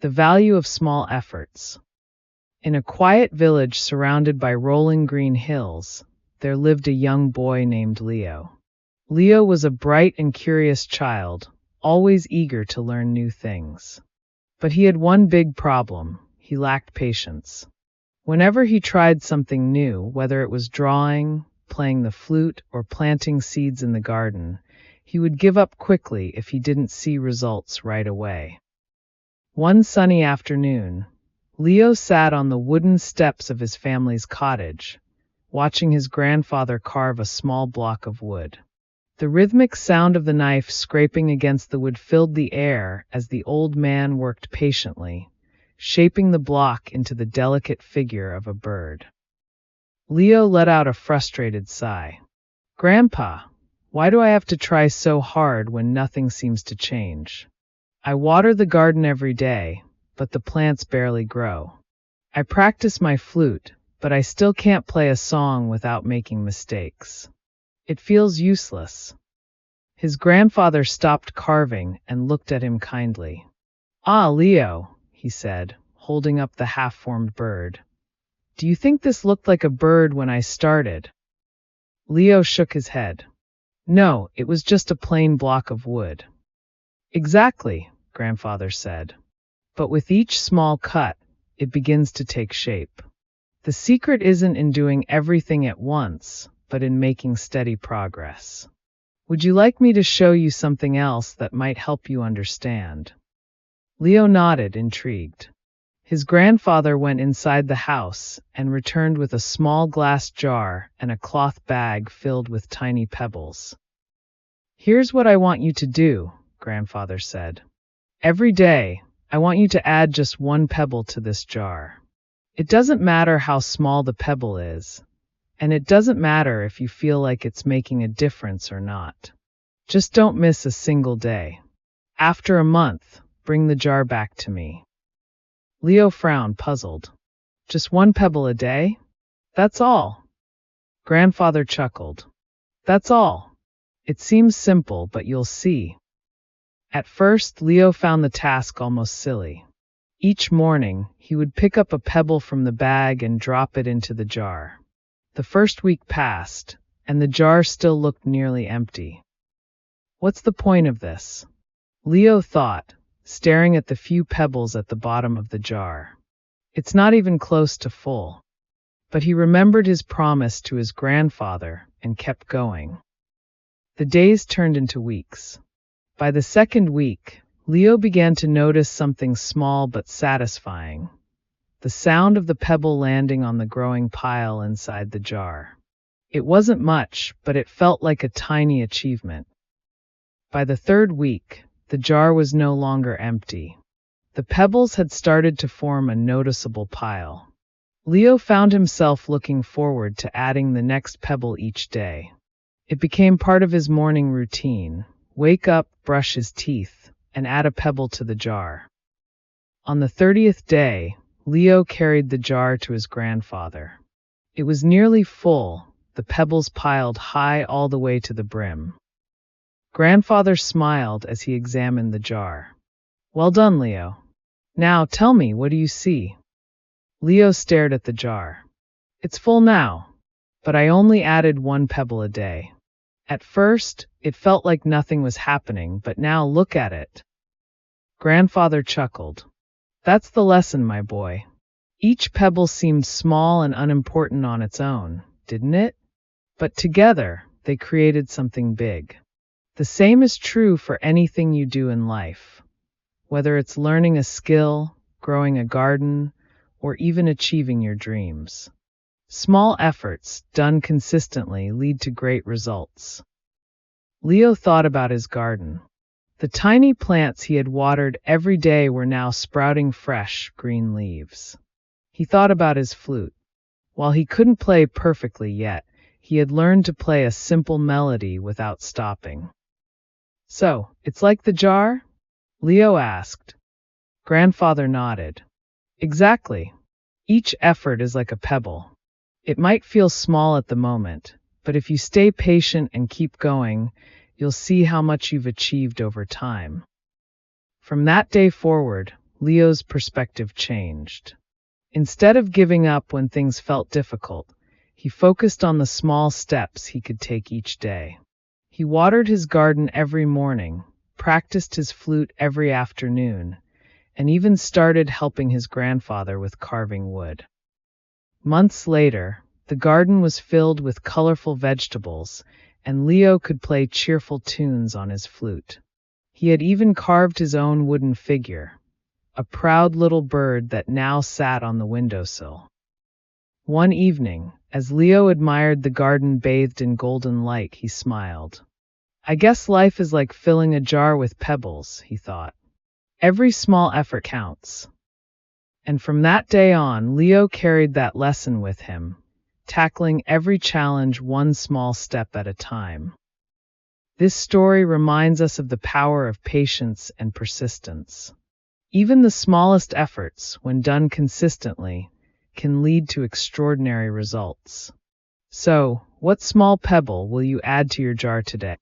The value of small efforts. In a quiet village surrounded by rolling green hills, there lived a young boy named Leo. Leo was a bright and curious child, always eager to learn new things. But he had one big problem: he lacked patience. Whenever he tried something new, whether it was drawing, playing the flute, or planting seeds in the garden, he would give up quickly if he didn't see results right away. One sunny afternoon, Leo sat on the wooden steps of his family's cottage, watching his grandfather carve a small block of wood. The rhythmic sound of the knife scraping against the wood filled the air as the old man worked patiently, shaping the block into the delicate figure of a bird. Leo let out a frustrated sigh. "Grandpa, why do I have to try so hard when nothing seems to change? I water the garden every day, but the plants barely grow. I practice my flute, but I still can't play a song without making mistakes. It feels useless." His grandfather stopped carving and looked at him kindly. "Ah, Leo," he said, holding up the half-formed bird. "Do you think this looked like a bird when I started?" Leo shook his head. "No, it was just a plain block of wood." "Exactly," grandfather said. "But with each small cut, it begins to take shape. The secret isn't in doing everything at once, but in making steady progress. Would you like me to show you something else that might help you understand?" Leo nodded, intrigued. His grandfather went inside the house and returned with a small glass jar and a cloth bag filled with tiny pebbles. "Here's what I want you to do," grandfather said. "Every day, I want you to add just one pebble to this jar. It doesn't matter how small the pebble is, and it doesn't matter if you feel like it's making a difference or not. Just don't miss a single day. After a month, bring the jar back to me." Leo frowned, puzzled. "Just one pebble a day? That's all?" Grandfather chuckled. "That's all. It seems simple, but you'll see." At first, Leo found the task almost silly. Each morning, he would pick up a pebble from the bag and drop it into the jar. The first week passed, and the jar still looked nearly empty. "What's the point of this?" Leo thought, staring at the few pebbles at the bottom of the jar. "It's not even close to full." But he remembered his promise to his grandfather and kept going. The days turned into weeks. By the second week, Leo began to notice something small but satisfying: the sound of the pebble landing on the growing pile inside the jar. It wasn't much, but it felt like a tiny achievement. By the third week, the jar was no longer empty. The pebbles had started to form a noticeable pile. Leo found himself looking forward to adding the next pebble each day. It became part of his morning routine: wake up, brush his teeth, and add a pebble to the jar. On the 30th day, Leo carried the jar to his grandfather. It was nearly full, the pebbles piled high all the way to the brim. Grandfather smiled as he examined the jar. "Well done, Leo. Now tell me, what do you see?" Leo stared at the jar. "It's full now, but I only added one pebble a day. At first, it felt like nothing was happening, but now look at it." Grandfather chuckled. "That's the lesson, my boy. Each pebble seemed small and unimportant on its own, didn't it? But together, they created something big. The same is true for anything you do in life. Whether it's learning a skill, growing a garden, or even achieving your dreams. Small efforts, done consistently, lead to great results." Leo thought about his garden. The tiny plants he had watered every day were now sprouting fresh, green leaves. He thought about his flute. While he couldn't play perfectly yet, he had learned to play a simple melody without stopping. "So, it's like the jar?" Leo asked. Grandfather nodded. "Exactly. Each effort is like a pebble. It might feel small at the moment, but if you stay patient and keep going, you'll see how much you've achieved over time." From that day forward, Leo's perspective changed. Instead of giving up when things felt difficult, he focused on the small steps he could take each day. He watered his garden every morning, practiced his flute every afternoon, and even started helping his grandfather with carving wood. Months later, the garden was filled with colorful vegetables, and Leo could play cheerful tunes on his flute. He had even carved his own wooden figure, a proud little bird that now sat on the windowsill. One evening, as Leo admired the garden bathed in golden light, he smiled. "I guess life is like filling a jar with pebbles," he thought. "Every small effort counts." And from that day on, Leo carried that lesson with him, tackling every challenge one small step at a time. This story reminds us of the power of patience and persistence. Even the smallest efforts, when done consistently, can lead to extraordinary results. So, what small pebble will you add to your jar today?